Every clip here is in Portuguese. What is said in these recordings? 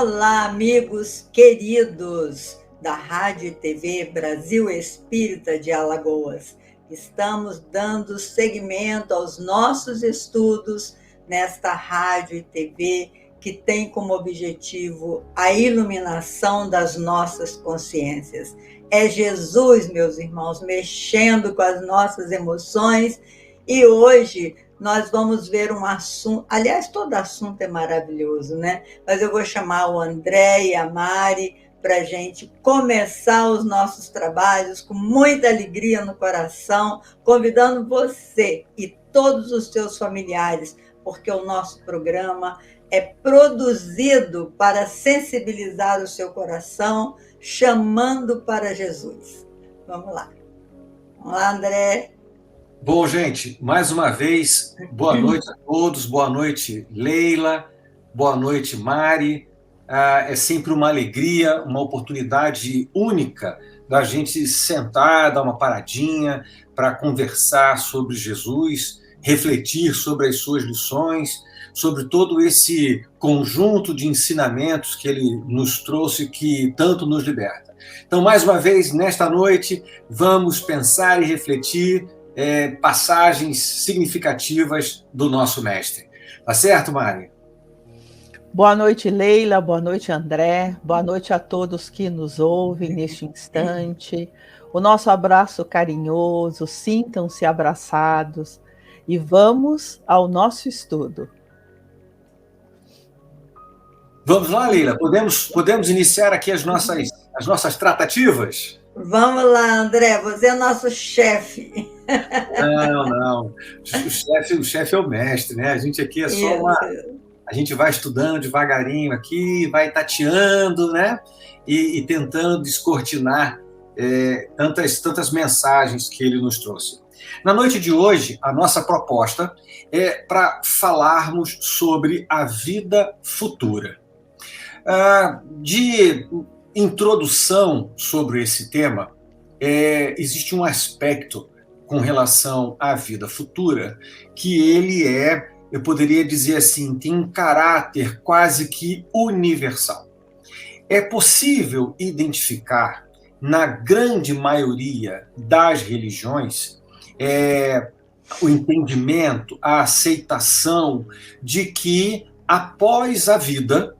Olá, amigos queridos da Rádio e TV Brasil Espírita de Alagoas. Estamos dando seguimento aos nossos estudos nesta rádio e TV que tem como objetivo a iluminação das nossas consciências. É Jesus, meus irmãos, mexendo com as nossas emoções, e hoje nós vamos ver um assunto, aliás, todo assunto é maravilhoso, né? Mas eu vou chamar o André e a Mari para a gente começar os nossos trabalhos com muita alegria no coração, convidando você e todos os seus familiares, porque o nosso programa é produzido para sensibilizar o seu coração, chamando para Jesus. Vamos lá. Vamos lá, André. Bom, gente, mais uma vez, boa noite a todos, boa noite, Leila, boa noite, Mari. É sempre uma alegria, uma oportunidade única da gente sentar, dar uma paradinha para conversar sobre Jesus, refletir sobre as suas lições, sobre todo esse conjunto de ensinamentos que ele nos trouxe que tanto nos liberta. Então, mais uma vez, nesta noite, vamos pensar e refletir passagens significativas do nosso mestre. Tá certo, Mari? Boa noite, Leila. Boa noite, André. Boa noite a todos que nos ouvem neste instante. O nosso abraço carinhoso, sintam-se abraçados e vamos ao nosso estudo. Vamos lá, Leila? Podemos iniciar aqui as nossas tratativas? Vamos lá, André, você é nosso chefe. Não. O chefe é o mestre, né? A gente aqui é só a gente vai estudando devagarinho aqui, vai tateando, né? E tentando descortinar tantas mensagens que ele nos trouxe. Na noite de hoje, a nossa proposta é para falarmos sobre a vida futura. De introdução sobre esse tema, existe um aspecto com relação à vida futura que ele eu poderia dizer assim, tem um caráter quase que universal. É possível identificar, na grande maioria das religiões, o entendimento, a aceitação de que após a vida,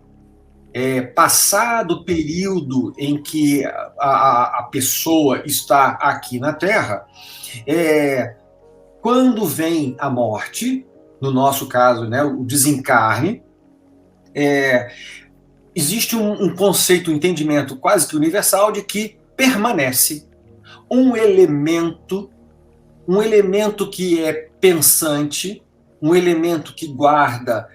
passado o período em que a pessoa está aqui na Terra, quando vem a morte, no nosso caso, né, o desencarne, existe um conceito, um entendimento quase que universal de que permanece um elemento que é pensante, um elemento que guarda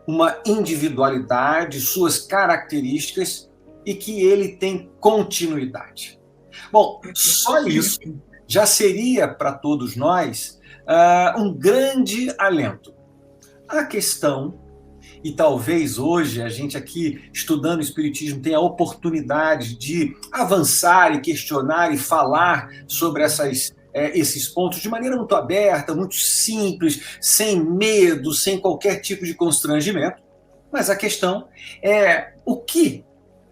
uma individualidade, suas características e que ele tem continuidade. Bom, só isso já seria para todos nós um grande alento. A questão, e talvez hoje a gente aqui estudando o Espiritismo tenha a oportunidade de avançar e questionar e falar sobre esses pontos de maneira muito aberta, muito simples, sem medo, sem qualquer tipo de constrangimento. Mas a questão é o que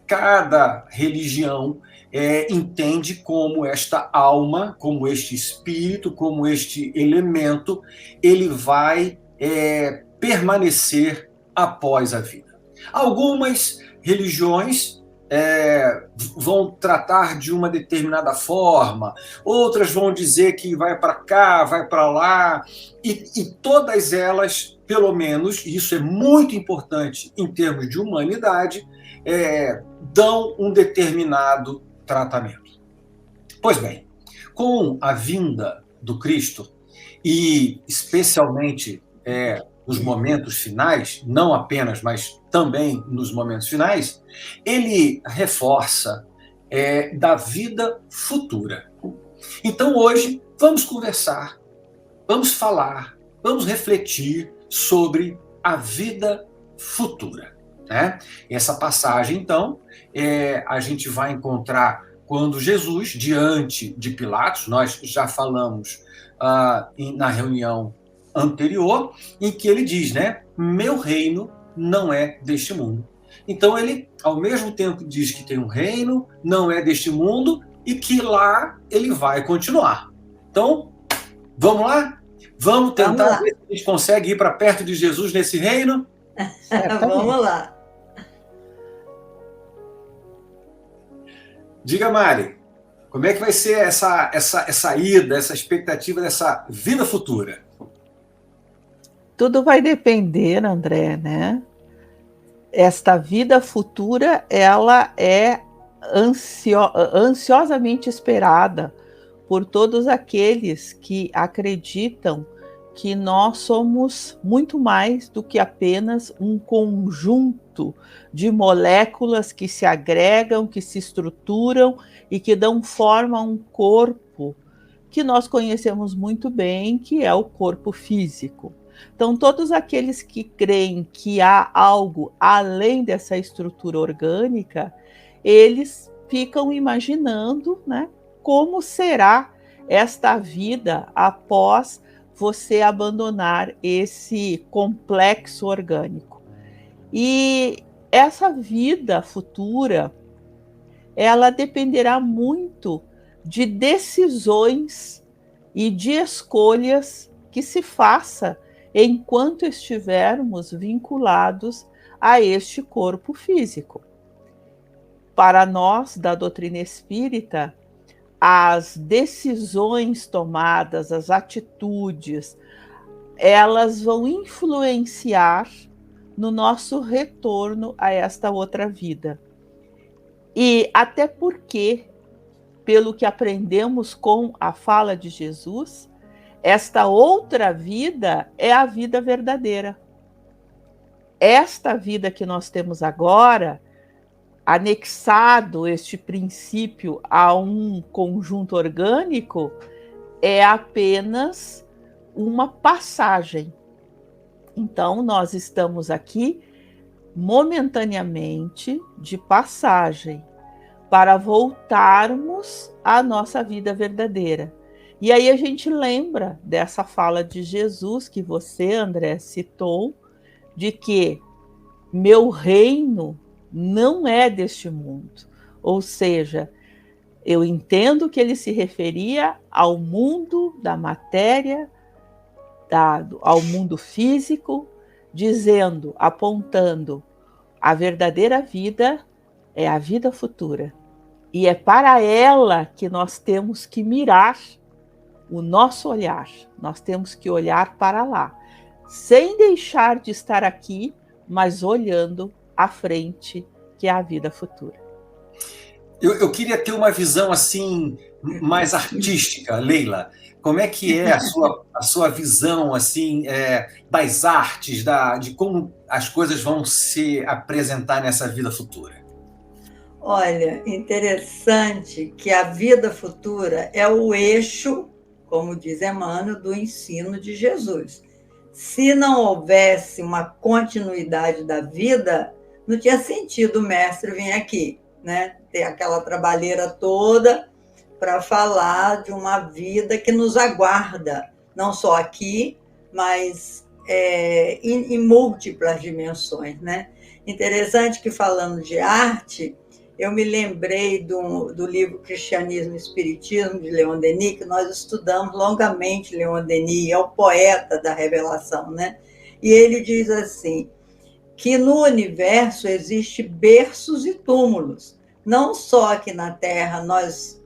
cada religião entende como esta alma, como este espírito, como este elemento, ele vai permanecer após a vida. Algumas religiões vão tratar de uma determinada forma, outras vão dizer que vai para cá, vai para lá, e todas elas, pelo menos, e isso é muito importante em termos de humanidade, dão um determinado tratamento. Pois bem, com a vinda do Cristo, e especialmente nos momentos finais, não apenas, mas também nos momentos finais, ele reforça da vida futura. Então, hoje, vamos conversar, vamos falar, vamos refletir sobre a vida futura. Né? Essa passagem, então, a gente vai encontrar quando Jesus, diante de Pilatos, nós já falamos na reunião anterior, em que ele diz, né, meu reino não é deste mundo. Então ele, ao mesmo tempo, diz que tem um reino, não é deste mundo, e que lá ele vai continuar. Então, vamos lá? Vamos tentar ver se a gente consegue ir para perto de Jesus nesse reino? Vamos lá. Diga, Mari, como é que vai ser essa ida, essa expectativa dessa vida futura? Tudo vai depender, André, né? Esta vida futura, ela é ansiosamente esperada por todos aqueles que acreditam que nós somos muito mais do que apenas um conjunto de moléculas que se agregam, que se estruturam e que dão forma a um corpo que nós conhecemos muito bem, que é o corpo físico. Então, todos aqueles que creem que há algo além dessa estrutura orgânica, eles ficam imaginando, né, como será esta vida após você abandonar esse complexo orgânico. E essa vida futura, ela dependerá muito de decisões e de escolhas que se faça enquanto estivermos vinculados a este corpo físico. Para nós, da doutrina espírita, as decisões tomadas, as atitudes, elas vão influenciar no nosso retorno a esta outra vida. E até porque, pelo que aprendemos com a fala de Jesus, esta outra vida é a vida verdadeira. Esta vida que nós temos agora, anexado este princípio a um conjunto orgânico, é apenas uma passagem. Então, nós estamos aqui momentaneamente de passagem para voltarmos à nossa vida verdadeira. E aí a gente lembra dessa fala de Jesus que você, André, citou, de que meu reino não é deste mundo. Ou seja, eu entendo que ele se referia ao mundo da matéria, ao mundo físico, dizendo, apontando, a verdadeira vida é a vida futura. E é para ela que nós temos que mirar o nosso olhar. Nós temos que olhar para lá, sem deixar de estar aqui, mas olhando à frente, que é a vida futura. Eu queria ter uma visão assim mais artística, Leila. Como é que é a sua visão assim das artes, de como as coisas vão se apresentar nessa vida futura? Olha, interessante que a vida futura é o eixo, como diz Emmanuel, do ensino de Jesus. Se não houvesse uma continuidade da vida, não tinha sentido o mestre vir aqui, né? Ter aquela trabalheira toda para falar de uma vida que nos aguarda, não só aqui, mas em múltiplas dimensões, né? Interessante que, falando de arte, eu me lembrei do livro Cristianismo e Espiritismo, de Leon Denis, que nós estudamos longamente. Leon Denis é o poeta da revelação, né? E ele diz assim, que no universo existe berços e túmulos. Não só aqui na Terra nós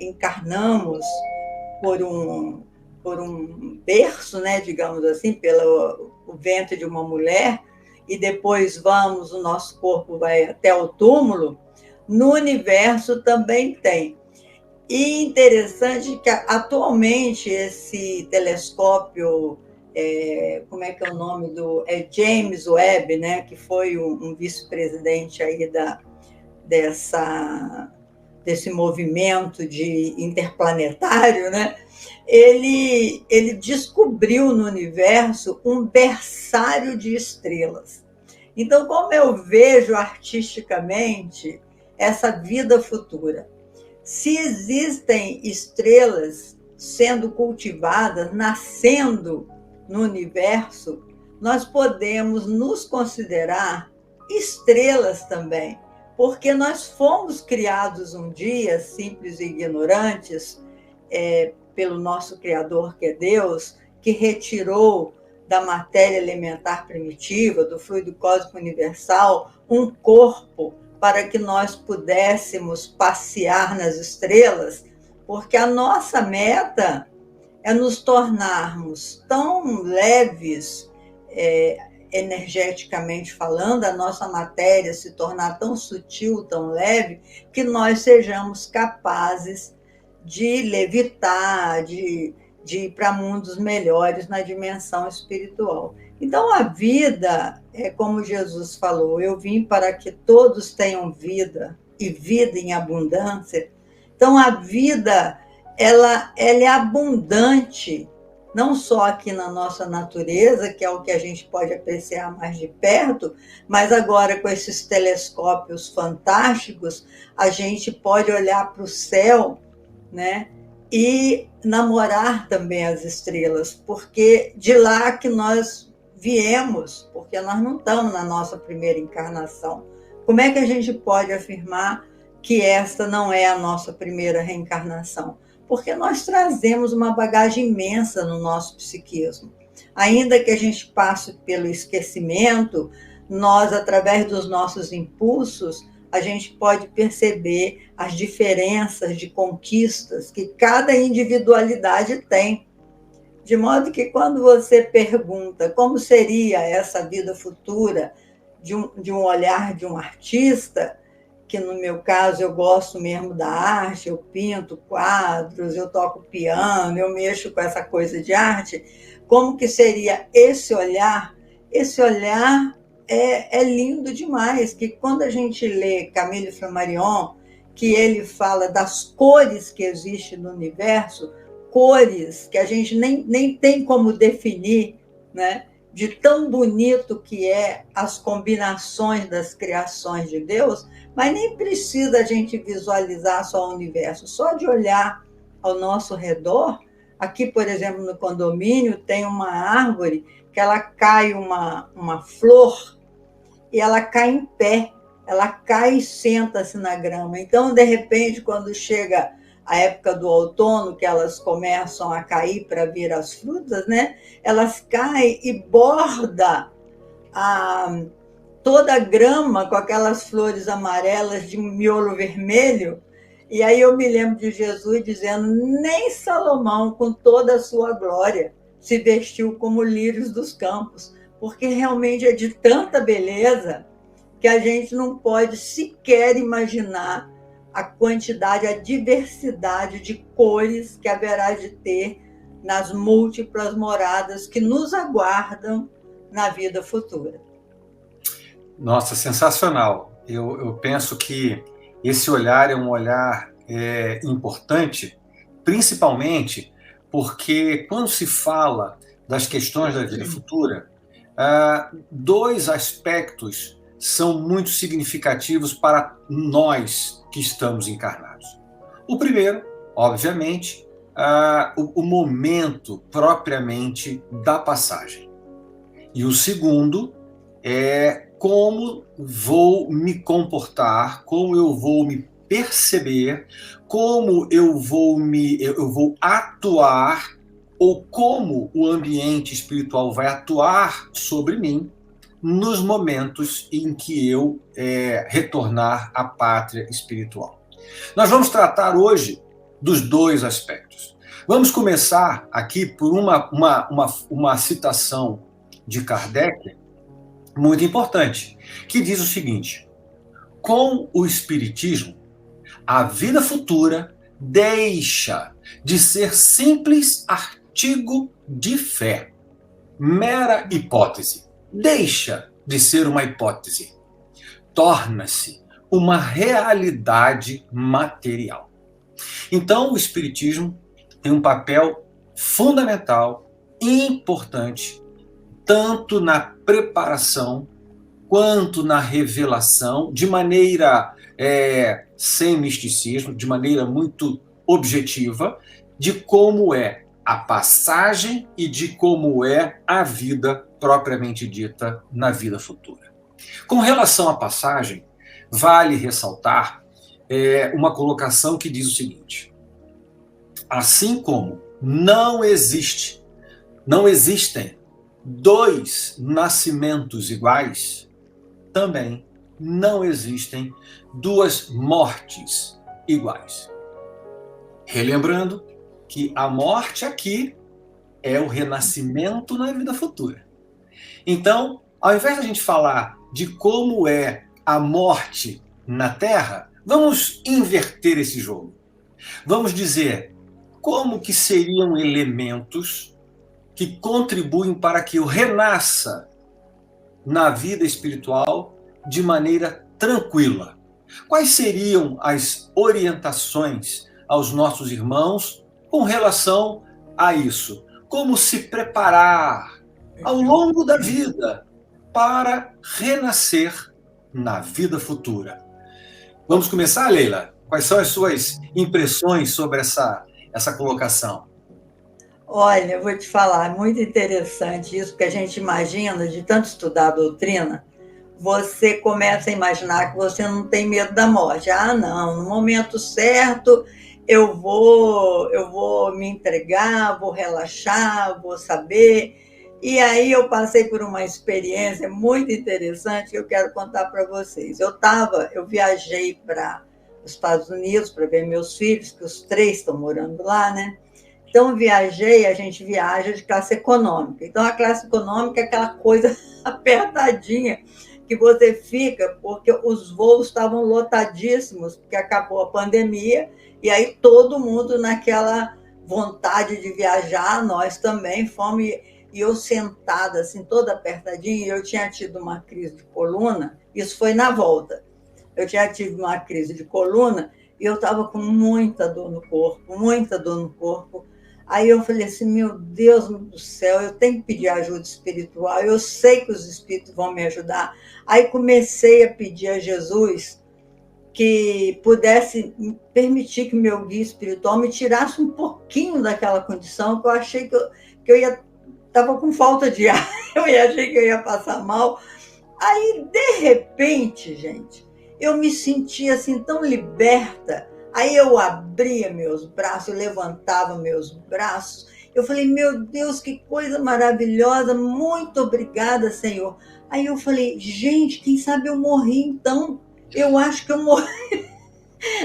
encarnamos por um berço, né, digamos assim, pelo ventre de uma mulher, e depois o nosso corpo vai até o túmulo. No universo também tem. E interessante que atualmente esse telescópio, como é que é o nome James Webb, né, que foi um vice-presidente aí desse movimento de interplanetário, né? Ele descobriu no universo um berçário de estrelas. Então, como eu vejo artisticamente essa vida futura? Se existem estrelas sendo cultivadas, nascendo no universo, nós podemos nos considerar estrelas também, porque nós fomos criados um dia, simples e ignorantes, pelo nosso Criador, que é Deus, que retirou da matéria elementar primitiva, do fluido cósmico universal, um corpo para que nós pudéssemos passear nas estrelas, porque a nossa meta é nos tornarmos tão leves, energeticamente falando, a nossa matéria se tornar tão sutil, tão leve, que nós sejamos capazes de levitar, de ir para mundos melhores na dimensão espiritual. Então, a vida, é como Jesus falou, eu vim para que todos tenham vida, e vida em abundância. Então, a vida, ela é abundante, não só aqui na nossa natureza, que é o que a gente pode apreciar mais de perto, mas agora com esses telescópios fantásticos, a gente pode olhar para o céu, né, e namorar também as estrelas, porque de lá que nós viemos, porque nós não estamos na nossa primeira encarnação. Como é que a gente pode afirmar que esta não é a nossa primeira reencarnação? Porque nós trazemos uma bagagem imensa no nosso psiquismo. Ainda que a gente passe pelo esquecimento, nós, através dos nossos impulsos, a gente pode perceber as diferenças de conquistas que cada individualidade tem. De modo que quando você pergunta como seria essa vida futura de um olhar de um artista, que no meu caso eu gosto mesmo da arte, eu pinto quadros, eu toco piano, eu mexo com essa coisa de arte, como que seria esse olhar? Esse olhar é lindo demais, que quando a gente lê Camille Flammarion, que ele fala das cores que existem no universo, cores que a gente nem tem como definir, né? De tão bonito que é as combinações das criações de Deus, mas nem precisa a gente visualizar só o universo, só de olhar ao nosso redor. Aqui, por exemplo, no condomínio, tem uma árvore que ela cai uma flor e ela cai em pé, ela cai e senta-se na grama. Então, de repente, quando chega a época do outono, que elas começam a cair para vir as frutas, né? Elas caem e borda toda a grama com aquelas flores amarelas de miolo vermelho. E aí eu me lembro de Jesus dizendo, nem Salomão, com toda a sua glória, se vestiu como lírios dos campos, porque realmente é de tanta beleza que a gente não pode sequer imaginar a quantidade, a diversidade de cores que haverá de ter nas múltiplas moradas que nos aguardam na vida futura. Nossa, sensacional. Eu penso que esse olhar é um olhar importante, principalmente porque quando se fala das questões da vida futura, dois aspectos são muito significativos para nós que estamos encarnados. O primeiro, obviamente, o momento propriamente da passagem. E o segundo é como vou me comportar, como eu vou me perceber, como eu vou atuar, ou como o ambiente espiritual vai atuar sobre mim nos momentos em que eu retornar à pátria espiritual. Nós vamos tratar hoje dos dois aspectos. Vamos começar aqui por uma citação de Kardec, muito importante, que diz o seguinte: com o Espiritismo, a vida futura deixa de ser simples artigo de fé, mera hipótese. Deixa de ser uma hipótese. Torna-se uma realidade material. Então, o Espiritismo tem um papel fundamental, importante, tanto na preparação quanto na revelação, de maneira sem misticismo, de maneira muito objetiva, de como é a passagem e de como é a vida propriamente dita na vida futura. Com relação à passagem, vale ressaltar uma colocação que diz o seguinte: assim como não existem dois nascimentos iguais, também não existem duas mortes iguais. Relembrando que a morte aqui é o renascimento na vida futura. Então, ao invés da gente falar de como é a morte na Terra, vamos inverter esse jogo. Vamos dizer como que seriam elementos que contribuem para que eu renasça na vida espiritual de maneira tranquila. Quais seriam as orientações aos nossos irmãos com relação a isso? Como se preparar ao longo da vida para renascer na vida futura? Vamos começar, Leila? Quais são as suas impressões sobre essa colocação? Olha, eu vou te falar, é muito interessante isso, porque a gente imagina, de tanto estudar a doutrina, você começa a imaginar que você não tem medo da morte. Ah, não, no momento certo eu vou me entregar, vou relaxar, vou saber. E aí eu passei por uma experiência muito interessante que eu quero contar para vocês. Eu viajei para os Estados Unidos para ver meus filhos, que os 3 estão morando lá, né? Então, a gente viaja de classe econômica. Então, a classe econômica é aquela coisa apertadinha que você fica, porque os voos estavam lotadíssimos, porque acabou a pandemia, e aí todo mundo naquela vontade de viajar, nós também fomos, e eu sentada, assim, toda apertadinha, e eu tinha tido uma crise de coluna, isso foi na volta. Eu tinha tido uma crise de coluna, e eu estava com muita dor no corpo, muita dor no corpo. Aí eu falei assim, meu Deus do céu, eu tenho que pedir ajuda espiritual, eu sei que os espíritos vão me ajudar. Aí comecei a pedir a Jesus que pudesse permitir que meu guia espiritual me tirasse um pouquinho daquela condição, que eu achei que eu estava com falta de ar, eu achei que eu ia passar mal. Aí, de repente, gente, eu me senti assim tão liberta. Aí eu abria meus braços, eu levantava meus braços. Eu falei, meu Deus, que coisa maravilhosa, muito obrigada, Senhor. Aí eu falei, gente, quem sabe eu morri então? Eu acho que eu morri.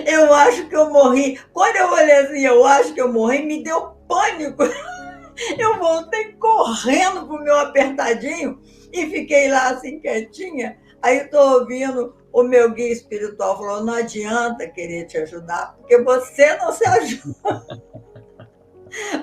Eu acho que eu morri. Quando eu olhei assim, eu acho que eu morri, me deu pânico. Eu voltei correndo pro meu apertadinho e fiquei lá assim quietinha. Aí eu tô ouvindo o meu guia espiritual falou, não adianta querer te ajudar, porque você não se ajuda.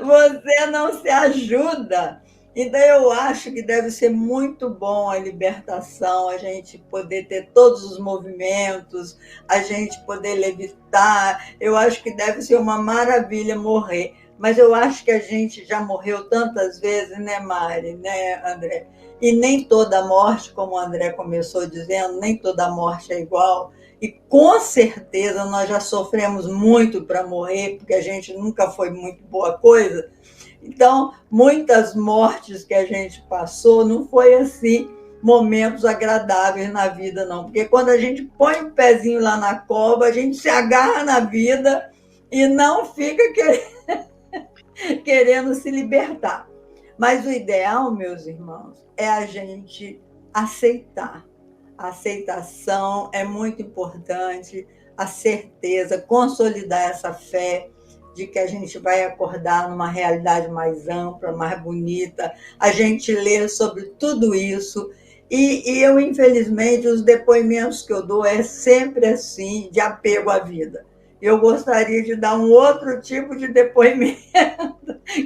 Você não se ajuda. Então eu acho que deve ser muito bom a libertação, a gente poder ter todos os movimentos, a gente poder levitar. Eu acho que deve ser uma maravilha morrer. Mas eu acho que a gente já morreu tantas vezes, né, Mari, né, André? E nem toda morte, como o André começou dizendo, nem toda morte é igual. E com certeza nós já sofremos muito para morrer, porque a gente nunca foi muito boa coisa. Então, muitas mortes que a gente passou não foi assim momentos agradáveis na vida, não. Porque quando a gente põe o pezinho lá na cova, a gente se agarra na vida e não fica querendo se libertar. Mas o ideal, meus irmãos, é a gente aceitar. A aceitação é muito importante, a certeza, consolidar essa fé de que a gente vai acordar numa realidade mais ampla, mais bonita, a gente lê sobre tudo isso. E eu, infelizmente, os depoimentos que eu dou é sempre assim, de apego à vida. Eu gostaria de dar um outro tipo de depoimento.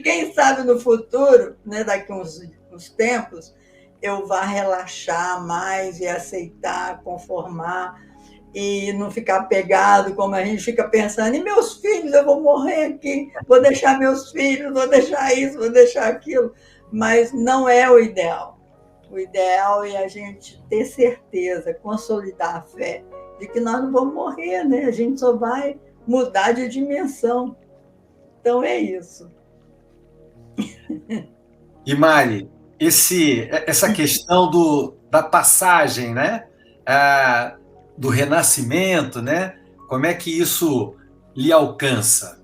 Quem sabe no futuro, né, daqui uns tempos, eu vá relaxar mais e aceitar, conformar e não ficar pegado, como a gente fica pensando, e meus filhos, eu vou morrer aqui, vou deixar meus filhos, vou deixar isso, vou deixar aquilo. Mas não é o ideal. O ideal é a gente ter certeza, consolidar a fé de que nós não vamos morrer, né? A gente só vai mudar de dimensão. Então é isso. E Mari, essa questão da passagem, né? Do renascimento, né? Como é que isso lhe alcança?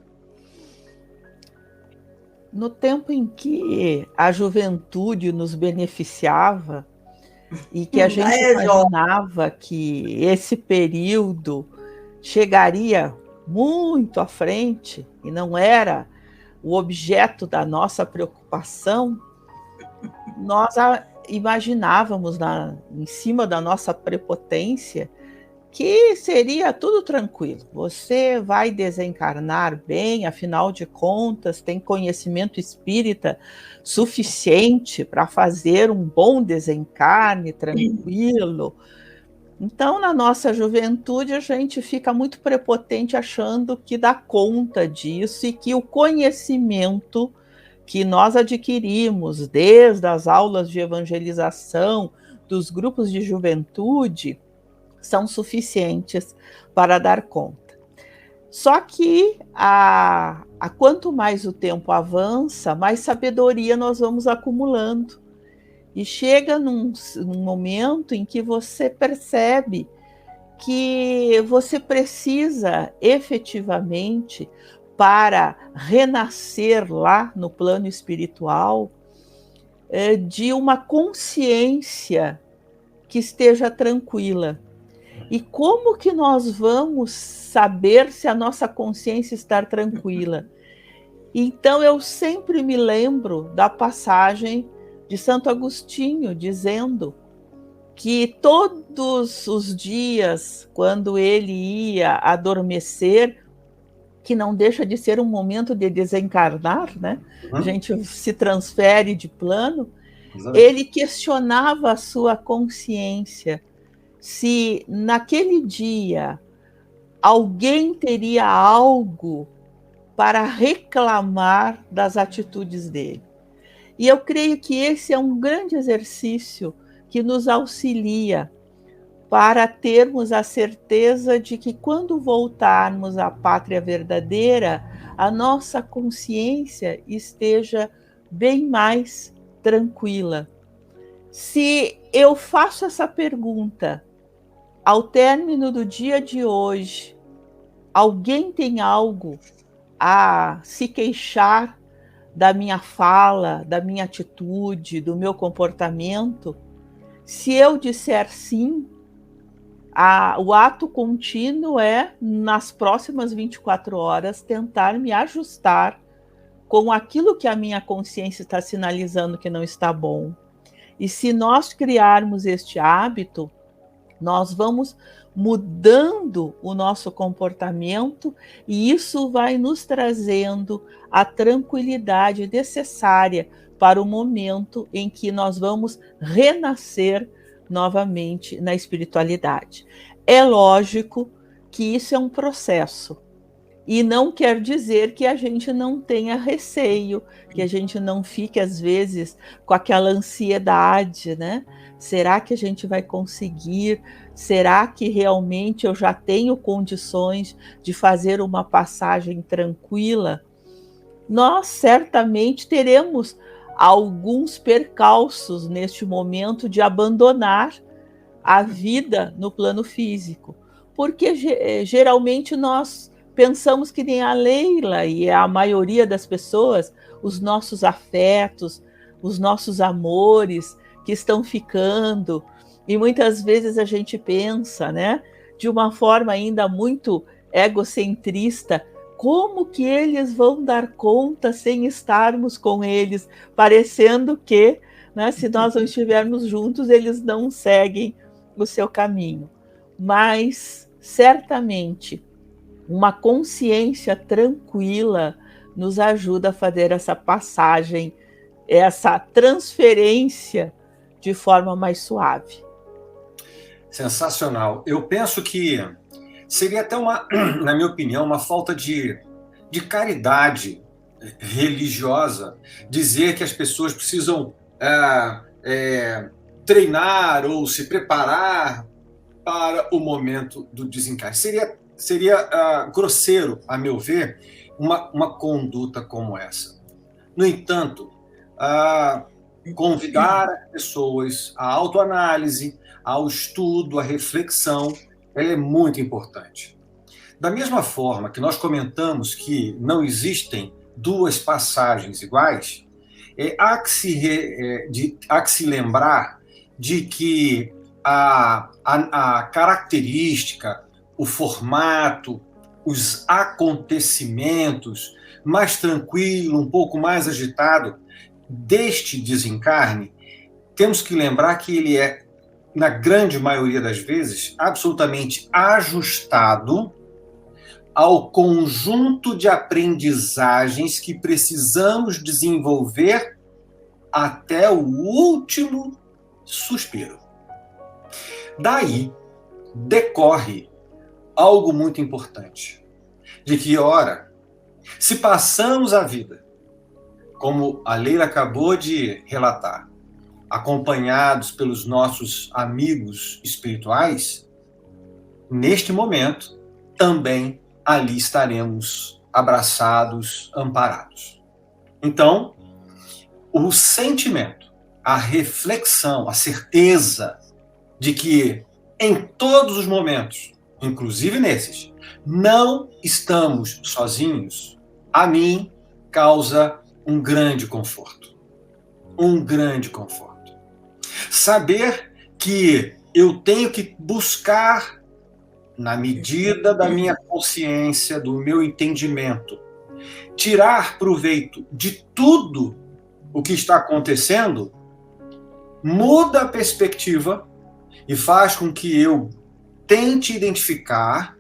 No tempo em que a juventude nos beneficiava e que a gente imaginava que esse período chegaria muito à frente e não era o objeto da nossa preocupação, nós imaginávamos em cima da nossa prepotência que seria tudo tranquilo. Você vai desencarnar bem, afinal de contas, tem conhecimento espírita suficiente para fazer um bom desencarne tranquilo. Então, na nossa juventude, a gente fica muito prepotente achando que dá conta disso e que o conhecimento que nós adquirimos desde as aulas de evangelização, dos grupos de juventude, são suficientes para dar conta. Só que quanto mais o tempo avança, mais sabedoria nós vamos acumulando. E chega num momento em que você percebe que você precisa efetivamente, para renascer lá no plano espiritual, de uma consciência que esteja tranquila. E como que nós vamos saber se a nossa consciência está tranquila? Então, eu sempre me lembro da passagem de Santo Agostinho, dizendo que todos os dias, quando ele ia adormecer, que não deixa de ser um momento de desencarnar, né? A gente se transfere de plano, ele questionava a sua consciência, se naquele dia alguém teria algo para reclamar das atitudes dele. E eu creio que esse é um grande exercício que nos auxilia para termos a certeza de que, quando voltarmos à pátria verdadeira, a nossa consciência esteja bem mais tranquila. Se eu faço essa pergunta ao término do dia de hoje, alguém tem algo a se queixar da minha fala, da minha atitude, do meu comportamento? Se eu disser sim, o ato contínuo é, nas próximas 24 horas, tentar me ajustar com aquilo que a minha consciência está sinalizando que não está bom. E se nós criarmos este hábito, nós vamos mudando o nosso comportamento e isso vai nos trazendo a tranquilidade necessária para o momento em que nós vamos renascer novamente na espiritualidade. É lógico que isso é um processo. E não quer dizer que a gente não tenha receio, que a gente não fique, às vezes, com aquela ansiedade, né? Será que a gente vai conseguir? Será que realmente eu já tenho condições de fazer uma passagem tranquila? Nós certamente teremos alguns percalços neste momento de abandonar a vida no plano físico, porque geralmente nós pensamos que nem a Leila e a maioria das pessoas, os nossos afetos, os nossos amores que estão ficando, e muitas vezes a gente pensa, né, de uma forma ainda muito egocentrista, como que eles vão dar conta sem estarmos com eles, parecendo que, né, se nós não estivermos juntos, eles não seguem o seu caminho. Mas, certamente, uma consciência tranquila nos ajuda a fazer essa passagem, essa transferência de forma mais suave. Sensacional. Eu penso que seria até na minha opinião, uma falta de caridade religiosa dizer que as pessoas precisam treinar ou se preparar para o momento do desencarne. Seria grosseiro, a meu ver, uma conduta como essa. No entanto, convidar as pessoas à autoanálise, ao estudo, à reflexão, ela é muito importante. Da mesma forma que nós comentamos que não existem duas passagens iguais, há que se lembrar de que a característica, o formato, os acontecimentos mais tranquilo, um pouco mais agitado deste desencarne, temos que lembrar que ele é, na grande maioria das vezes, absolutamente ajustado ao conjunto de aprendizagens que precisamos desenvolver até o último suspiro. Daí decorre algo muito importante, de que, ora, se passamos a vida, como a Leila acabou de relatar, acompanhados pelos nossos amigos espirituais, neste momento também ali estaremos abraçados, amparados. Então, o sentimento, a reflexão, a certeza de que em todos os momentos, inclusive nesses, não estamos sozinhos, a mim causa um grande conforto. Um grande conforto. Saber que eu tenho que buscar, na medida da minha consciência, do meu entendimento, tirar proveito de tudo o que está acontecendo, muda a perspectiva e faz com que eu tente identificar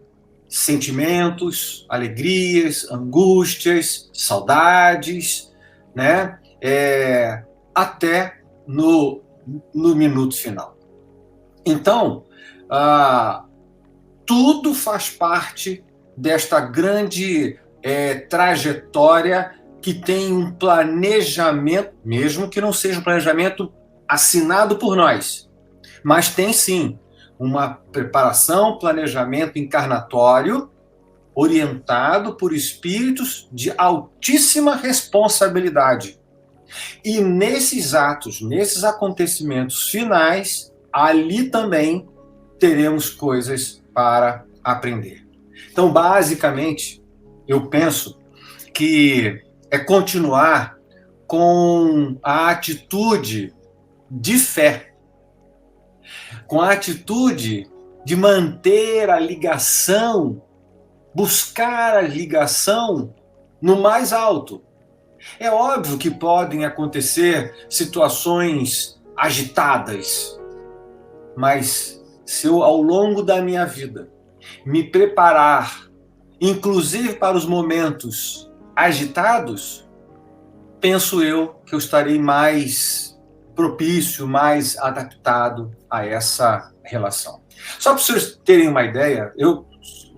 sentimentos, alegrias, angústias, saudades, né? Até no minuto final. Então, tudo faz parte desta grande trajetória que tem um planejamento, mesmo que não seja um planejamento assinado por nós, mas tem sim uma preparação, planejamento encarnatório orientado por espíritos de altíssima responsabilidade. E nesses atos, nesses acontecimentos finais, ali também teremos coisas para aprender. Então, basicamente, eu penso que é continuar com a atitude de fé, com a atitude de manter a ligação, buscar a ligação no mais alto. É óbvio que podem acontecer situações agitadas, mas se eu, ao longo da minha vida, me preparar, inclusive para os momentos agitados, penso eu que eu estarei mais propício, mais adaptado a essa relação. Só para vocês terem uma ideia,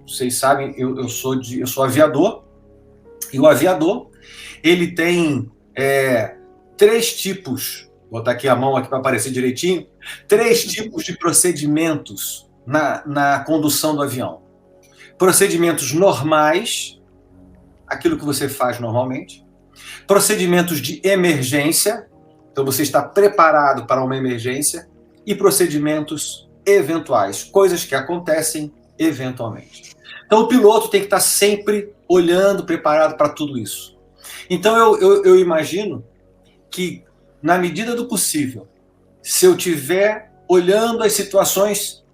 vocês sabem, eu sou aviador, e o aviador, ele tem 3 tipos, vou botar aqui a mão aqui para aparecer direitinho, 3 tipos de procedimentos na condução do avião. Procedimentos normais, aquilo que você faz normalmente. Procedimentos de emergência, então você está preparado para uma emergência. E procedimentos eventuais, coisas que acontecem eventualmente. Então o piloto tem que estar sempre olhando, preparado para tudo isso. Então eu imagino que, na medida do possível, se eu estiver olhando as situações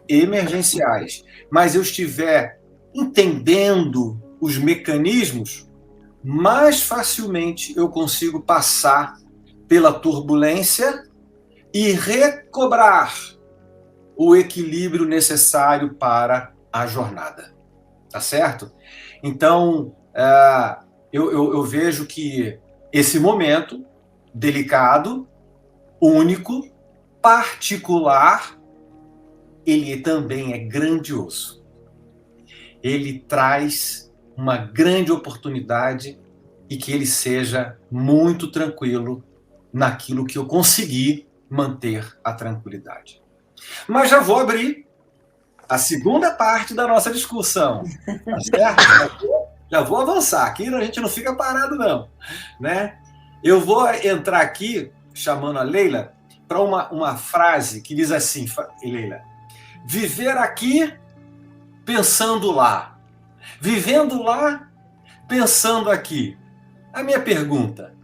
emergenciais, mas eu estiver entendendo os mecanismos, mais facilmente eu consigo passar pela turbulência e recobrar o equilíbrio necessário para a jornada. Tá certo? Então, eu vejo que esse momento delicado, único, particular, ele também é grandioso. Ele traz uma grande oportunidade e que ele seja muito tranquilo naquilo que eu consegui manter a tranquilidade. Mas já vou abrir a segunda parte da nossa discussão, tá certo? Já vou avançar, aqui a gente não fica parado não, né? Eu vou entrar aqui chamando a Leila para uma frase que diz assim, Leila: viver aqui pensando lá, vivendo lá pensando aqui. A minha pergunta: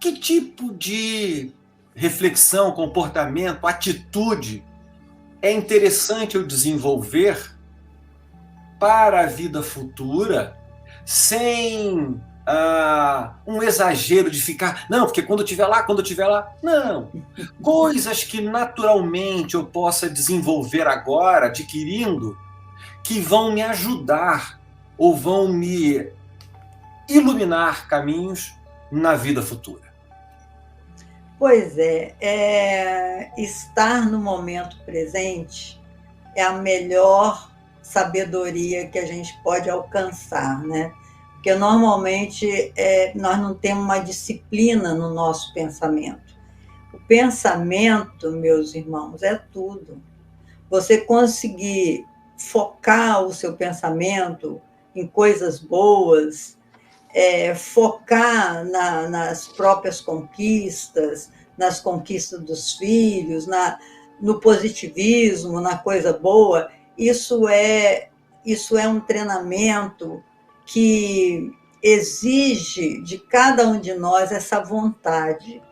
que tipo de reflexão, comportamento, atitude é interessante eu desenvolver para a vida futura sem um exagero de ficar, não, porque quando eu estiver lá, não. Coisas que naturalmente eu possa desenvolver agora, adquirindo, que vão me ajudar ou vão me iluminar caminhos na vida futura. Pois é, estar no momento presente é a melhor sabedoria que a gente pode alcançar, né? Porque normalmente nós não temos uma disciplina no nosso pensamento. O pensamento, meus irmãos, é tudo. Você conseguir focar o seu pensamento em coisas boas, focar nas próprias conquistas, nas conquistas dos filhos, no positivismo, na coisa boa, isso é um treinamento que exige de cada um de nós essa vontade.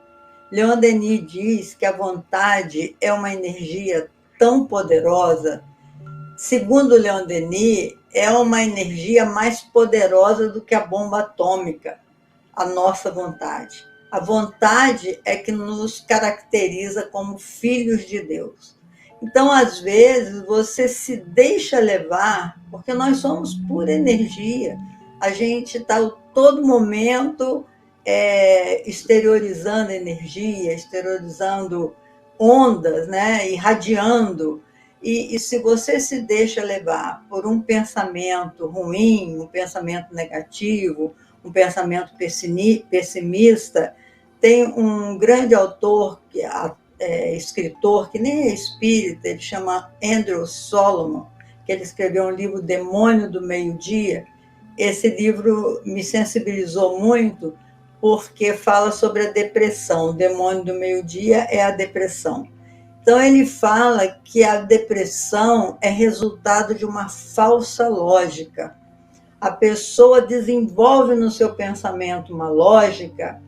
Leon Denis diz que a vontade é uma energia tão poderosa. Segundo Leon Denis, é uma energia mais poderosa do que a bomba atômica, a nossa vontade. A vontade é que nos caracteriza como filhos de Deus. Então, às vezes, você se deixa levar, porque nós somos pura energia. A gente está a todo momento exteriorizando energia, exteriorizando ondas, né? Irradiando. E se você se deixa levar por um pensamento ruim, um pensamento negativo, um pensamento pessimista, tem um grande autor, escritor, que nem é espírita, ele chama Andrew Solomon, que ele escreveu um livro, Demônio do Meio-Dia. Esse livro me sensibilizou muito, porque fala sobre a depressão. O demônio do meio-dia é a depressão. Então, ele fala que a depressão é resultado de uma falsa lógica. A pessoa desenvolve no seu pensamento uma lógica,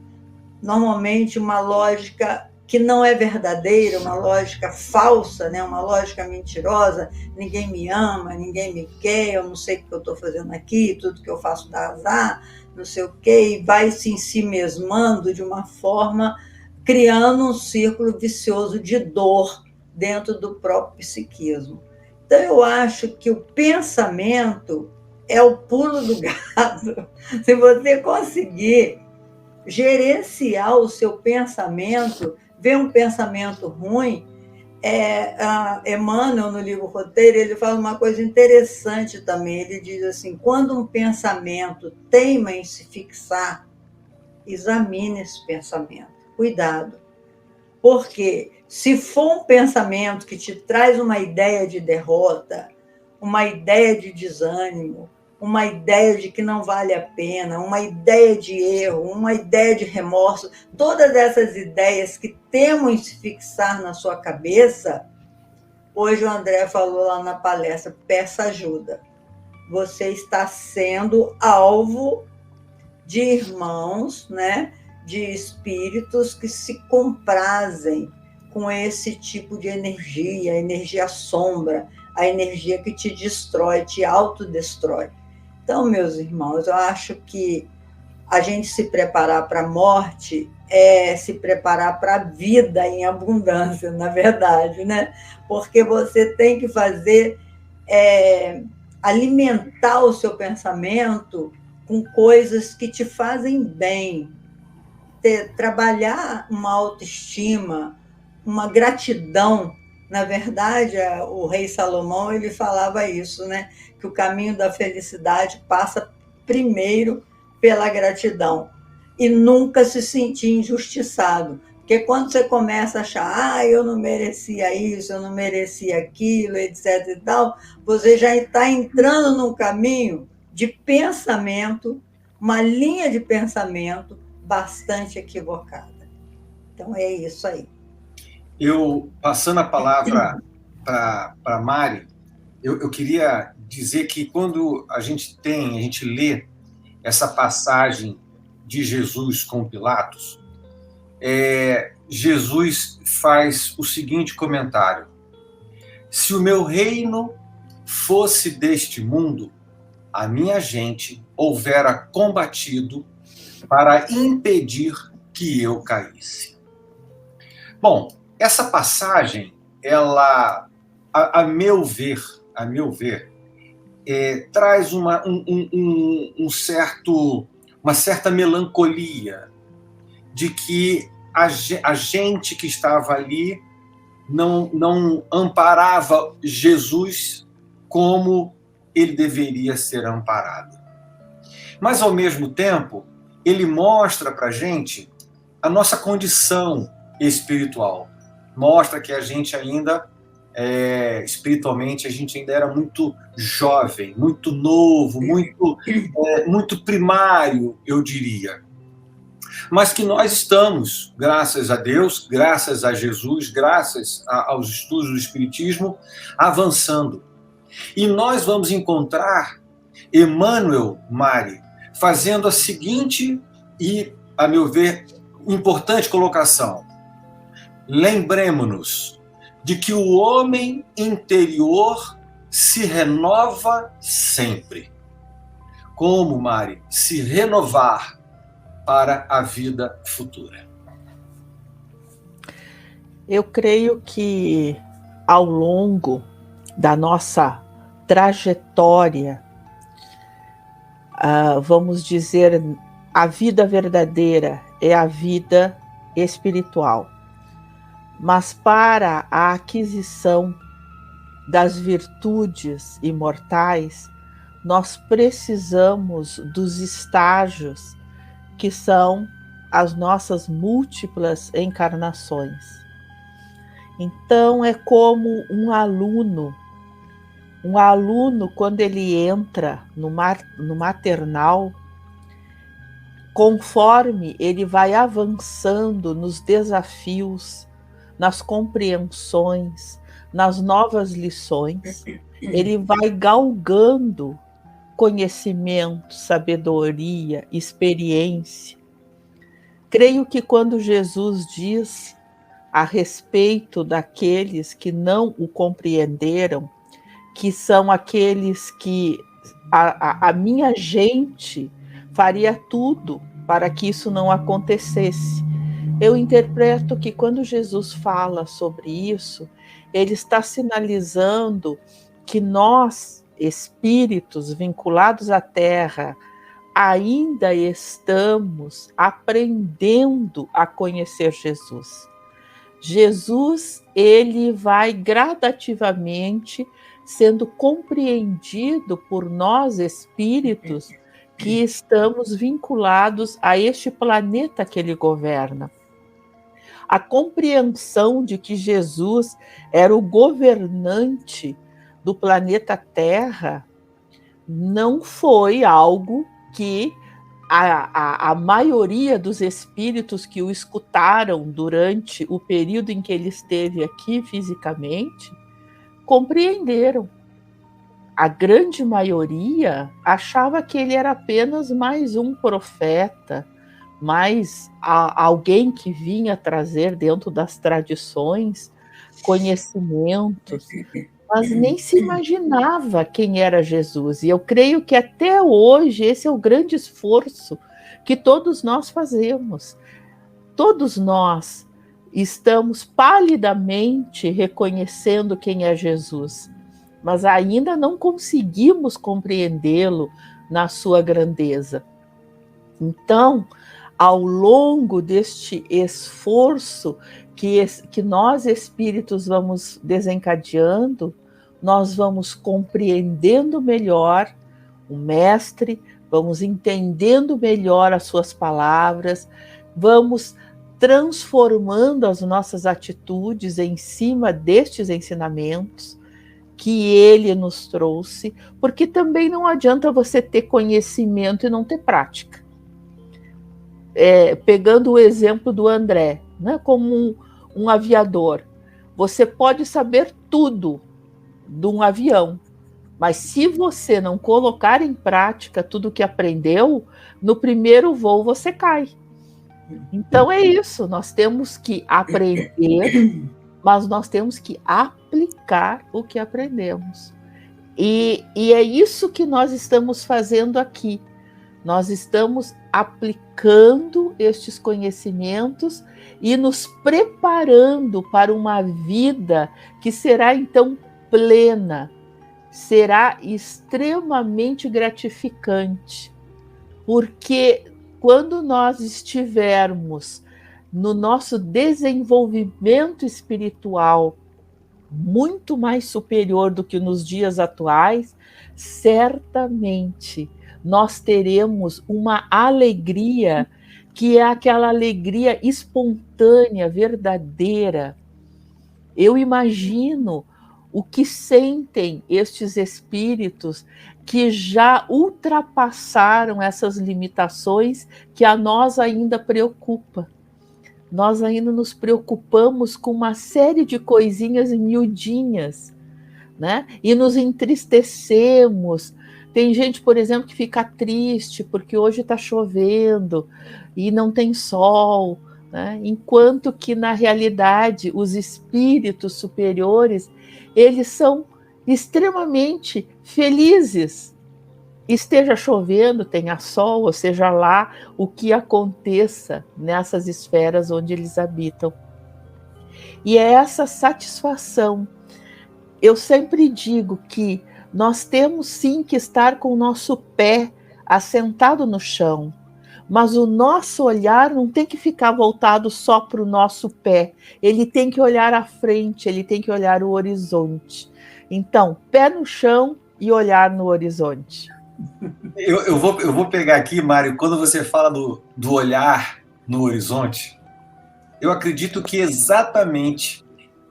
normalmente uma lógica que não é verdadeira, uma lógica falsa, né? Uma lógica mentirosa. Ninguém me ama, ninguém me quer, eu não sei o que eu estou fazendo aqui, tudo que eu faço dá azar, não sei o quê, e vai se em si mesmando de uma forma, criando um círculo vicioso de dor dentro do próprio psiquismo. Então, eu acho que o pensamento é o pulo do gato. Se você conseguir gerenciar o seu pensamento, ver um pensamento ruim, Emmanuel, no livro Roteiro, ele fala uma coisa interessante também. Ele diz assim: quando um pensamento teima em se fixar, examine esse pensamento. Cuidado. Porque se for um pensamento que te traz uma ideia de derrota, uma ideia de desânimo, uma ideia de que não vale a pena, uma ideia de erro, uma ideia de remorso, todas essas ideias que temam em se fixar na sua cabeça, hoje o André falou lá na palestra, peça ajuda. Você está sendo alvo de irmãos, né, de espíritos que se comprazem com esse tipo de energia, a energia sombra, a energia que te destrói, te autodestrói. Então, meus irmãos, eu acho que a gente se preparar para a morte é se preparar para a vida em abundância, na verdade, né? Porque você tem que fazer, alimentar o seu pensamento com coisas que te fazem bem, trabalhar uma autoestima, uma gratidão. Na verdade, o rei Salomão, ele falava isso, né? Que o caminho da felicidade passa primeiro pela gratidão e nunca se sentir injustiçado. Porque quando você começa a achar, eu não merecia isso, eu não merecia aquilo, etc. e tal, você já está entrando num caminho de pensamento, uma linha de pensamento bastante equivocada. Então é isso aí. Eu, passando a palavra para Mari, eu queria dizer que quando a gente lê essa passagem de Jesus com Pilatos, Jesus faz o seguinte comentário: se o meu reino fosse deste mundo, a minha gente houvera combatido para impedir que eu caísse. Bom, essa passagem, ela, a meu ver, traz uma certa melancolia de que a gente que estava ali não amparava Jesus como ele deveria ser amparado. Mas, ao mesmo tempo, ele mostra para a gente a nossa condição espiritual. Mostra que a gente ainda, espiritualmente, a gente ainda era muito jovem, muito novo, muito primário, eu diria. Mas que nós estamos, graças a Deus, graças a Jesus, graças aos estudos do Espiritismo, avançando. E nós vamos encontrar Emmanuel, Mari, fazendo a seguinte e, a meu ver, importante colocação. Lembremos-nos de que o homem interior se renova sempre. Como, Mari, se renovar para a vida futura? Eu creio que ao longo da nossa trajetória, vamos dizer, a vida verdadeira é a vida espiritual. Mas para a aquisição das virtudes imortais, nós precisamos dos estágios que são as nossas múltiplas encarnações. Então é como um aluno, quando ele entra no maternal, conforme ele vai avançando nos desafios, nas compreensões, nas novas lições, ele vai galgando conhecimento, sabedoria, experiência. Creio que quando Jesus diz a respeito daqueles que não o compreenderam, que são aqueles que a minha gente faria tudo para que isso não acontecesse. Eu interpreto que quando Jesus fala sobre isso, ele está sinalizando que nós, espíritos vinculados à Terra, ainda estamos aprendendo a conhecer Jesus. Jesus, ele vai gradativamente sendo compreendido por nós, espíritos, que estamos vinculados a este planeta que ele governa. A compreensão de que Jesus era o governante do planeta Terra não foi algo que a maioria dos espíritos que o escutaram durante o período em que ele esteve aqui fisicamente compreenderam. A grande maioria achava que ele era apenas mais um profeta, mais alguém que vinha trazer dentro das tradições conhecimentos, mas nem se imaginava quem era Jesus. E eu creio que até hoje esse é o grande esforço que todos nós fazemos. Todos nós estamos palidamente reconhecendo quem é Jesus, mas ainda não conseguimos compreendê-lo na sua grandeza. Então, ao longo deste esforço que nós espíritos vamos desencadeando, nós vamos compreendendo melhor o mestre, vamos entendendo melhor as suas palavras, vamos transformando as nossas atitudes em cima destes ensinamentos que ele nos trouxe, porque também não adianta você ter conhecimento e não ter prática. Pegando o exemplo do André, não é como um aviador. Você pode saber tudo de um avião, mas se você não colocar em prática tudo o que aprendeu, no primeiro voo você cai. Então é isso, nós temos que aprender, mas nós temos que aplicar o que aprendemos. E é isso que nós estamos fazendo aqui. Nós estamos aplicando estes conhecimentos e nos preparando para uma vida que será então plena, será extremamente gratificante, porque quando nós estivermos no nosso desenvolvimento espiritual muito mais superior do que nos dias atuais, certamente nós teremos uma alegria que é aquela alegria espontânea, verdadeira. Eu imagino o que sentem estes espíritos que já ultrapassaram essas limitações que a nós ainda preocupa. Nós ainda nos preocupamos com uma série de coisinhas miudinhas, né? E nos entristecemos. Tem gente, por exemplo, que fica triste porque hoje está chovendo e não tem sol, né? Enquanto que, na realidade, os espíritos superiores, eles são extremamente felizes. Esteja chovendo, tenha sol, ou seja lá o que aconteça nessas esferas onde eles habitam. E é essa satisfação. Eu sempre digo que nós temos sim que estar com o nosso pé assentado no chão, mas o nosso olhar não tem que ficar voltado só para o nosso pé, ele tem que olhar à frente, ele tem que olhar o horizonte. Então, pé no chão e olhar no horizonte. Eu vou pegar aqui, Mário, quando você fala do olhar no horizonte, eu acredito que exatamente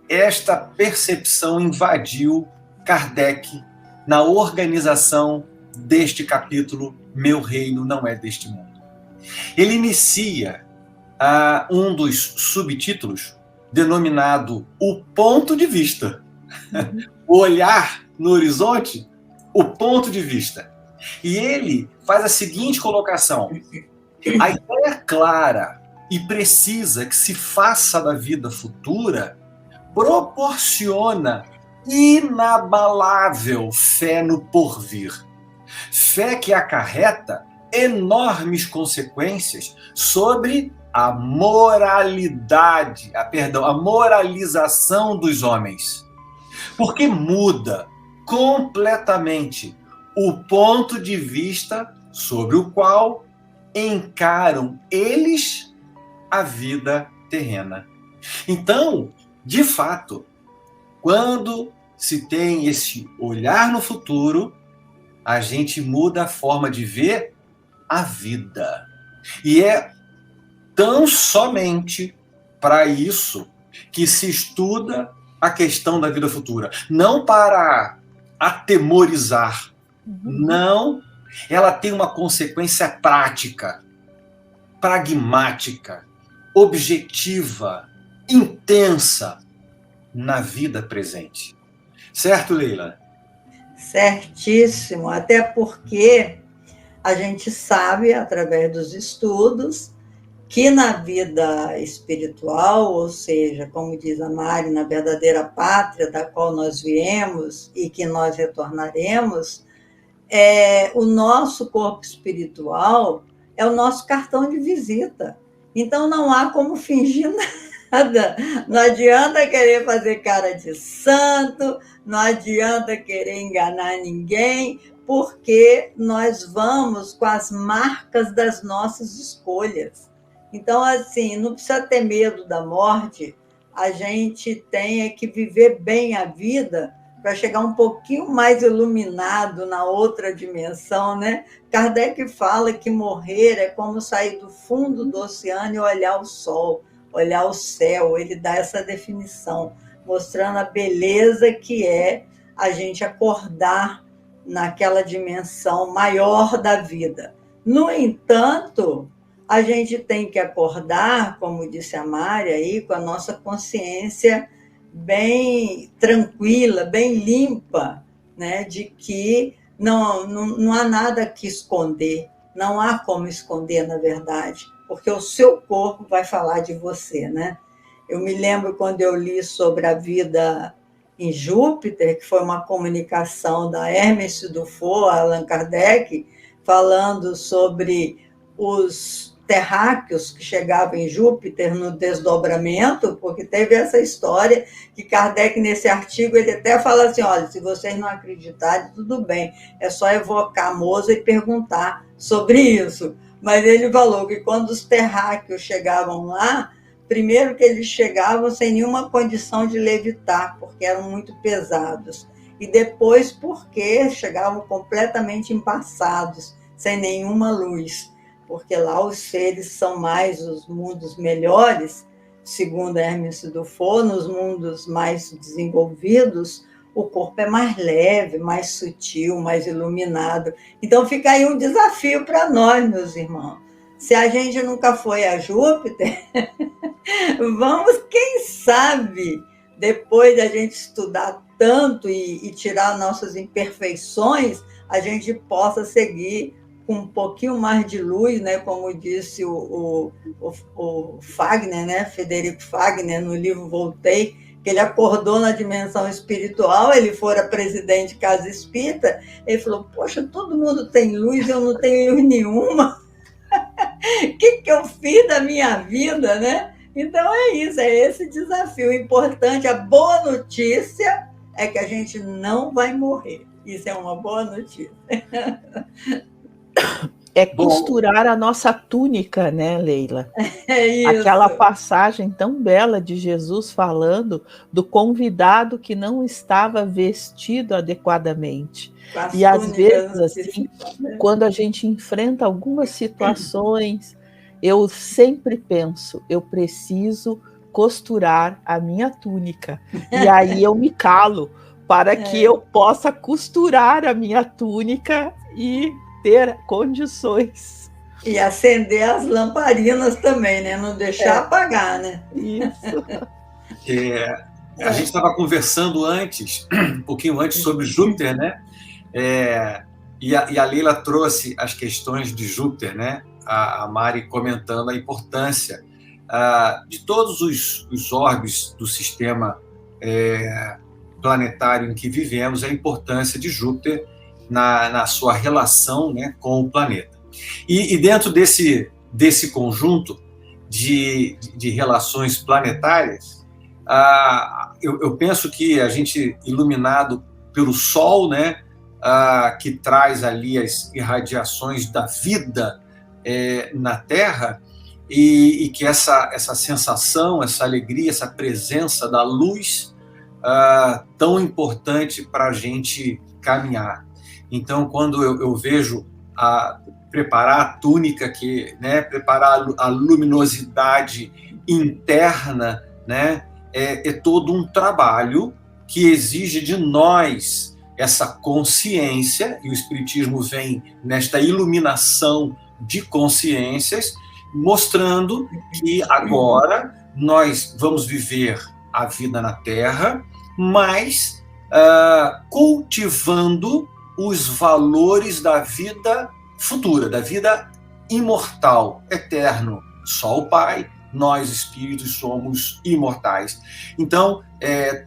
esta percepção invadiu Kardec na organização deste capítulo Meu Reino Não É Deste Mundo. Ele inicia um dos subtítulos denominado O Ponto de Vista. O olhar no horizonte, o ponto de vista. E ele faz a seguinte colocação: a ideia clara e precisa que se faça da vida futura proporciona inabalável fé no porvir. Fé que acarreta enormes consequências sobre a moralidade, a moralização dos homens. Porque muda completamente o ponto de vista sobre o qual encaram eles a vida terrena. Então, de fato, quando se tem esse olhar no futuro, a gente muda a forma de ver a vida. E é tão somente para isso que se estuda a questão da vida futura. Não para atemorizar. Não. Ela tem uma consequência prática, pragmática, objetiva, intensa na vida presente. Certo, Leila? Certíssimo, até porque a gente sabe, através dos estudos, que na vida espiritual, ou seja, como diz a Mari, na verdadeira pátria da qual nós viemos e que nós retornaremos, o nosso corpo espiritual é o nosso cartão de visita. Então não há como fingir nada. Não adianta querer fazer cara de santo, não adianta querer enganar ninguém, porque nós vamos com as marcas das nossas escolhas. Então, assim, não precisa ter medo da morte, a gente tem que viver bem a vida para chegar um pouquinho mais iluminado na outra dimensão, né? Kardec fala que morrer é como sair do fundo do oceano e olhar o sol, olhar o céu. Ele dá essa definição, mostrando a beleza que é a gente acordar naquela dimensão maior da vida. No entanto, a gente tem que acordar, como disse a Mari aí, com a nossa consciência bem tranquila, bem limpa, né, de que não há nada que esconder, não há como esconder, na verdade, porque o seu corpo vai falar de você, né? Eu me lembro quando eu li sobre a vida em Júpiter, que foi uma comunicação da Hermès Dufour, Allan Kardec, falando sobre os terráqueos que chegavam em Júpiter no desdobramento, porque teve essa história que Kardec, nesse artigo, ele até fala assim, olha, se vocês não acreditarem, tudo bem, é só evocar Mozart e perguntar sobre isso. Mas ele falou que quando os terráqueos chegavam lá, primeiro que eles chegavam sem nenhuma condição de levitar, porque eram muito pesados, e depois porque chegavam completamente embaçados, sem nenhuma luz, porque lá os seres são mais os mundos melhores, segundo Hermès Dufour, nos mundos mais desenvolvidos, o corpo é mais leve, mais sutil, mais iluminado. Então fica aí um desafio para nós, meus irmãos. Se a gente nunca foi a Júpiter, vamos, quem sabe, depois da gente estudar tanto e tirar nossas imperfeições, a gente possa seguir com um pouquinho mais de luz, né? Como disse o Fagner, né? Federico Fagner, no livro Voltei, que ele acordou na dimensão espiritual, ele fora presidente de Casa Espírita, ele falou, poxa, todo mundo tem luz, eu não tenho luz nenhuma. O que eu fiz da minha vida, né? Então é isso, é esse desafio. O importante, a boa notícia é que a gente não vai morrer. Isso é uma boa notícia. É costurar a nossa túnica, né, Leila? É isso. Aquela passagem tão bela de Jesus falando do convidado que não estava vestido adequadamente. E às vezes, assim, quando a gente enfrenta algumas situações, eu sempre penso, eu preciso costurar a minha túnica. E aí eu me calo para que eu possa costurar a minha túnica e ter condições. E acender as lamparinas também, né? Não deixar apagar, né? Isso. A gente estava conversando antes, um pouquinho antes, sobre Júpiter, né? E a Leila trouxe as questões de Júpiter, né? A Mari comentando a importância de todos os orbes do sistema planetário em que vivemos, a importância de Júpiter na sua relação, né, com o planeta. E dentro desse conjunto de relações planetárias, eu penso que a gente, iluminado pelo Sol, né, que traz ali as irradiações da vida na Terra, e que essa sensação, essa alegria, essa presença da luz tão importante para a gente caminhar. Então, quando eu vejo preparar a túnica, preparar a luminosidade interna, né, é todo um trabalho que exige de nós essa consciência, e o Espiritismo vem nesta iluminação de consciências, mostrando que agora nós vamos viver a vida na Terra, mas cultivando os valores da vida futura, da vida imortal, eterno. Só o Pai, nós espíritos somos imortais. Então,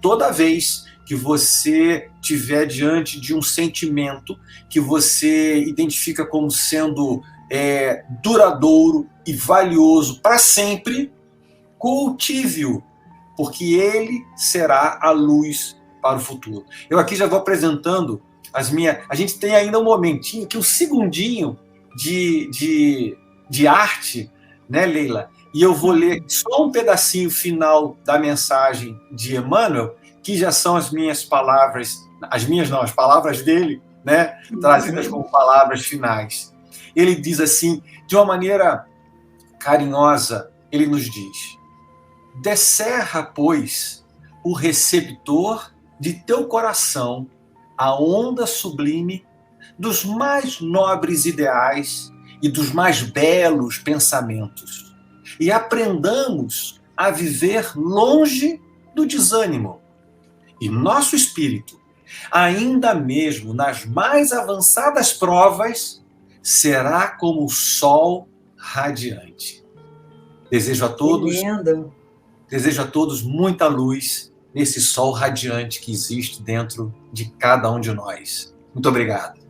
toda vez que você estiver diante de um sentimento que você identifica como sendo duradouro e valioso para sempre, cultive-o, porque ele será a luz para o futuro. Eu aqui já vou apresentando a gente tem ainda um momentinho, um segundinho de arte, né, Leila? E eu vou ler só um pedacinho final da mensagem de Emmanuel, que já são as minhas palavras, as palavras dele, né, trazidas como palavras finais. Ele diz assim, de uma maneira carinhosa, ele nos diz: descerra, pois, o receptor de teu coração a onda sublime dos mais nobres ideais e dos mais belos pensamentos. E aprendamos a viver longe do desânimo. E nosso espírito, ainda mesmo nas mais avançadas provas, será como o sol radiante. Desejo a todos muita luz nesse sol radiante que existe dentro de cada um de nós. Muito obrigado.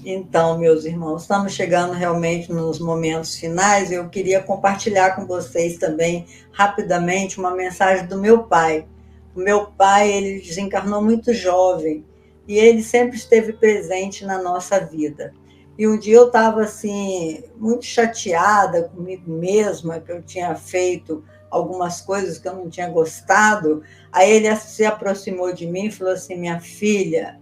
Então, meus irmãos, estamos chegando realmente nos momentos finais. Eu queria compartilhar com vocês também, rapidamente, uma mensagem do meu pai. O meu pai, ele desencarnou muito jovem e ele sempre esteve presente na nossa vida. E um dia eu estava assim, muito chateada comigo mesma, que eu tinha feito algumas coisas que eu não tinha gostado. Aí ele se aproximou de mim e falou assim: minha filha,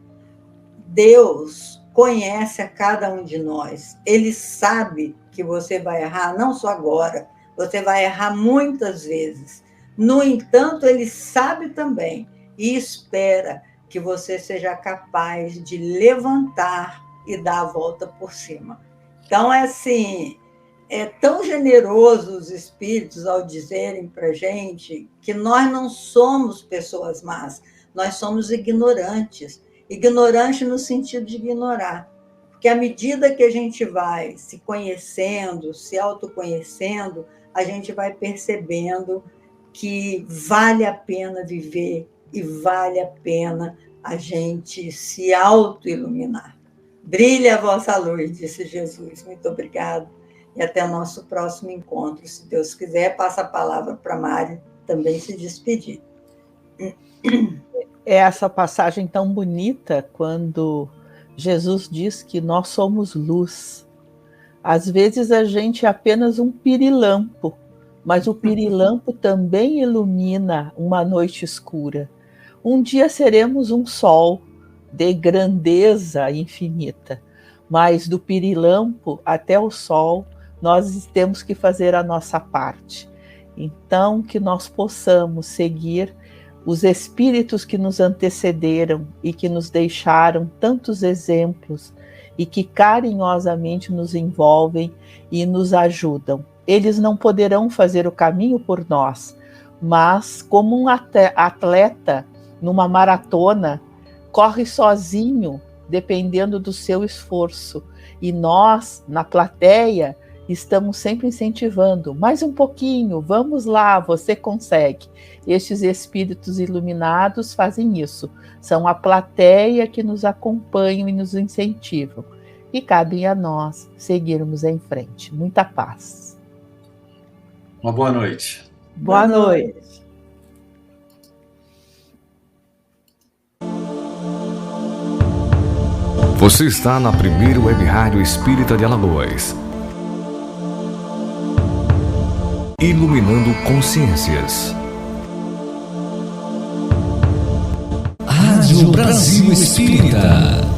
Deus conhece a cada um de nós. Ele sabe que você vai errar, não só agora, você vai errar muitas vezes. No entanto, ele sabe também e espera que você seja capaz de levantar e dar a volta por cima. Então, é assim, é tão generoso os espíritos ao dizerem para a gente que nós não somos pessoas más, nós somos ignorantes. Ignorante no sentido de ignorar. Porque à medida que a gente vai se conhecendo, se autoconhecendo, a gente vai percebendo que vale a pena viver e vale a pena a gente se auto-iluminar. Brilha a vossa luz, disse Jesus. Muito obrigado. E até o nosso próximo encontro. Se Deus quiser, passa a palavra para a Mari também se despedir. É essa passagem tão bonita quando Jesus diz que nós somos luz. Às vezes a gente é apenas um pirilampo, mas o pirilampo também ilumina uma noite escura. Um dia seremos um sol de grandeza infinita, mas do pirilampo até o sol nós temos que fazer a nossa parte. Então, que nós possamos seguir os espíritos que nos antecederam e que nos deixaram tantos exemplos e que carinhosamente nos envolvem e nos ajudam. Eles não poderão fazer o caminho por nós, mas como um atleta numa maratona corre sozinho, dependendo do seu esforço, e nós, na plateia, estamos sempre incentivando, mais um pouquinho, vamos lá, você consegue. Estes espíritos iluminados fazem isso, são a plateia que nos acompanham e nos incentivam. E cabe a nós seguirmos em frente. Muita paz. Uma boa noite. Boa noite. Você está na primeira Web Rádio Espírita de Alagoas. Iluminando consciências. Rádio Brasil Espírita.